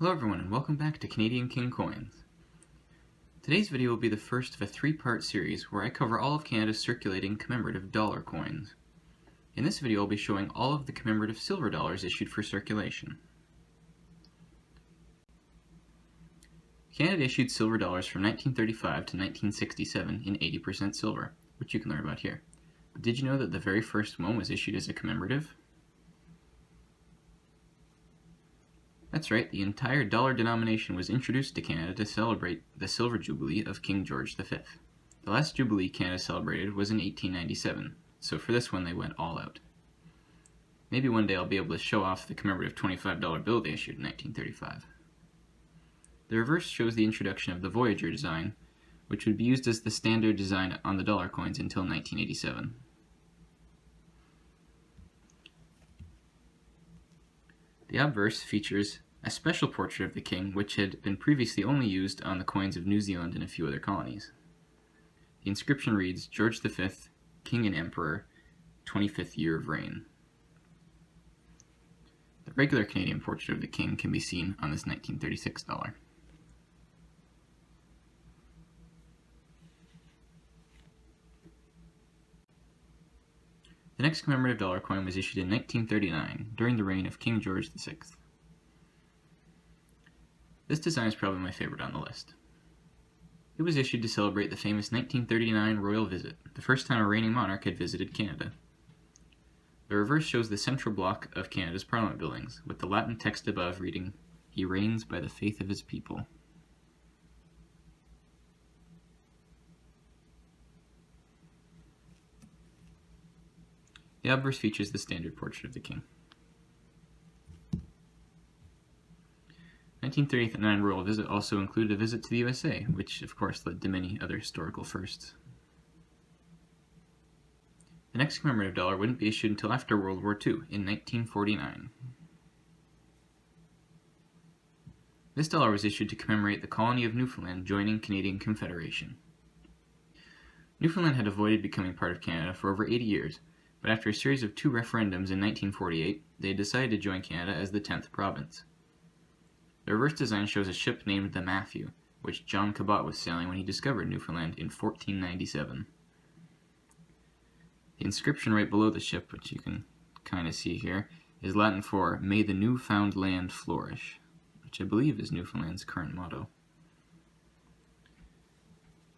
Hello everyone and welcome back to Canadian King Coins. Today's video will be the first of a three-part series where I cover all of Canada's circulating commemorative dollar coins. In this video I'll be showing all of the commemorative silver dollars issued for circulation. Canada issued silver dollars from 1935 to 1967 in 80% silver, which you can learn about here. But did you know that the very first one was issued as a commemorative? That's right, the entire dollar denomination was introduced to Canada to celebrate the Silver Jubilee of King George V. The last Jubilee Canada celebrated was in 1897, so for this one they went all out. Maybe one day I'll be able to show off the commemorative $25 bill they issued in 1935. The reverse shows the introduction of the Voyager design, which would be used as the standard design on the dollar coins until 1987. The obverse features a special portrait of the king, which had been previously only used on the coins of New Zealand and a few other colonies. The inscription reads, George V, King and Emperor, 25th year of reign. The regular Canadian portrait of the king can be seen on this 1936 dollar. The next commemorative dollar coin was issued in 1939, during the reign of King George VI. This design is probably my favorite on the list. It was issued to celebrate the famous 1939 royal visit, the first time a reigning monarch had visited Canada. The reverse shows the central block of Canada's Parliament buildings, with the Latin text above reading, "He reigns by the faith of his people." The obverse features the standard portrait of the king. 1939 royal visit also included a visit to the USA, which of course led to many other historical firsts. The next commemorative dollar wouldn't be issued until after World War II, in 1949. This dollar was issued to commemorate the colony of Newfoundland joining Canadian Confederation. Newfoundland had avoided becoming part of Canada for over 80 years, but after a series of two referendums in 1948, they decided to join Canada as the 10th province. The reverse design shows a ship named the Matthew, which John Cabot was sailing when he discovered Newfoundland in 1497. The inscription right below the ship, which you can kind of see here, is Latin for "May the Newfoundland flourish," which I believe is Newfoundland's current motto.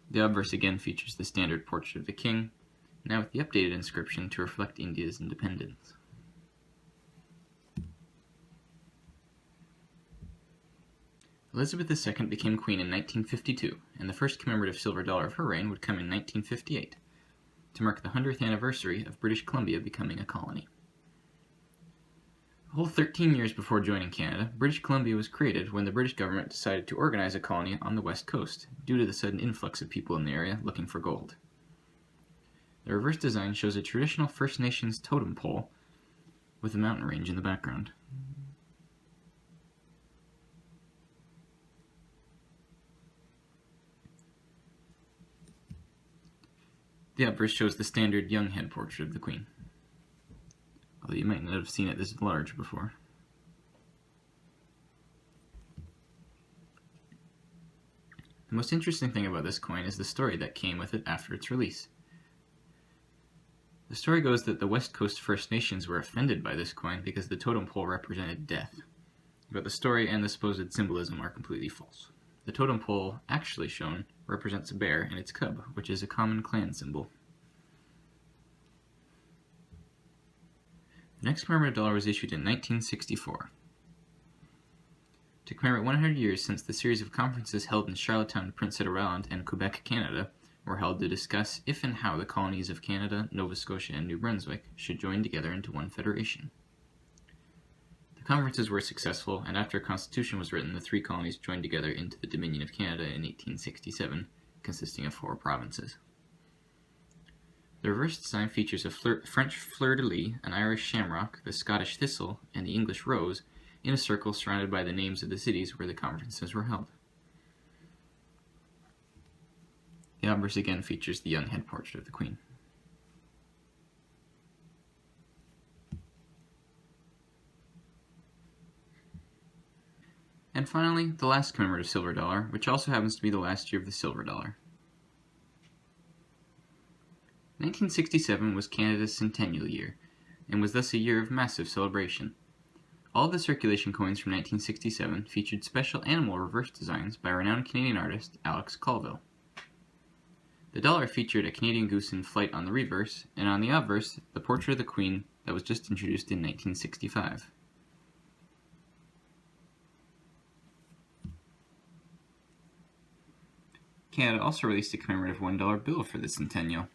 The obverse again features the standard portrait of the king, now with the updated inscription to reflect India's independence. Elizabeth II became queen in 1952, and the first commemorative silver dollar of her reign would come in 1958, to mark the 100th anniversary of British Columbia becoming a colony. A whole 13 years before joining Canada, British Columbia was created when the British government decided to organize a colony on the west coast, due to the sudden influx of people in the area looking for gold. The reverse design shows a traditional First Nations totem pole with a mountain range in the background. The obverse shows the standard young head portrait of the Queen, although you might not have seen it this large before. The most interesting thing about this coin is the story that came with it after its release. The story goes that the West Coast First Nations were offended by this coin because the totem pole represented death, but the story and the supposed symbolism are completely false. The totem pole actually shown represents a bear and its cub, which is a common clan symbol. The next commemorative dollar was issued in 1964. To commemorate 100 years since the series of conferences held in Charlottetown, Prince Edward Island, and Quebec, Canada, were held to discuss if and how the colonies of Canada, Nova Scotia, and New Brunswick should join together into one federation. The conferences were successful, and after a constitution was written, the three colonies joined together into the Dominion of Canada in 1867, consisting of 4 provinces. The reverse design features a French fleur-de-lis, an Irish shamrock, the Scottish thistle, and the English rose, in a circle surrounded by the names of the cities where the conferences were held. The obverse again features the young head portrait of the Queen. And finally, the last commemorative silver dollar, which also happens to be the last year of the silver dollar. 1967 was Canada's Centennial year, and was thus a year of massive celebration. All of the circulation coins from 1967 featured special animal reverse designs by renowned Canadian artist Alex Colville. The dollar featured a Canadian goose in flight on the reverse, and on the obverse, the portrait of the Queen that was just introduced in 1965. Canada also released a commemorative $1 bill for the Centennial,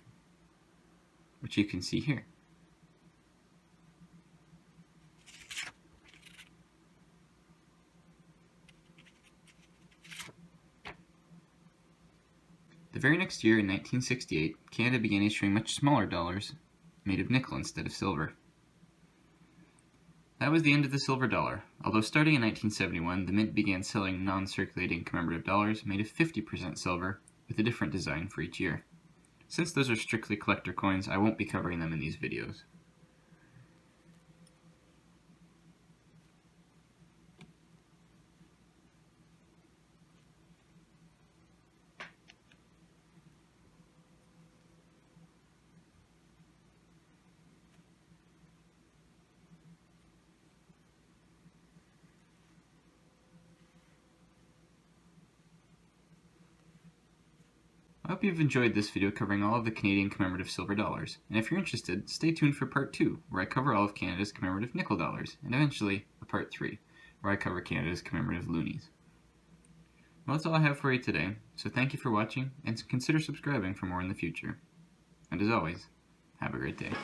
which you can see here. The very next year, in 1968, Canada began issuing much smaller dollars, made of nickel instead of silver. That was the end of the silver dollar, although starting in 1971, the Mint began selling non-circulating commemorative dollars made of 50% silver, with a different design for each year. Since those are strictly collector coins, I won't be covering them in these videos. I hope you've enjoyed this video covering all of the Canadian commemorative silver dollars, and if you're interested, stay tuned for part 2, where I cover all of Canada's commemorative nickel dollars, and eventually a part 3, where I cover Canada's commemorative loonies. Well, that's all I have for you today, so thank you for watching, and consider subscribing for more in the future. And as always, have a great day.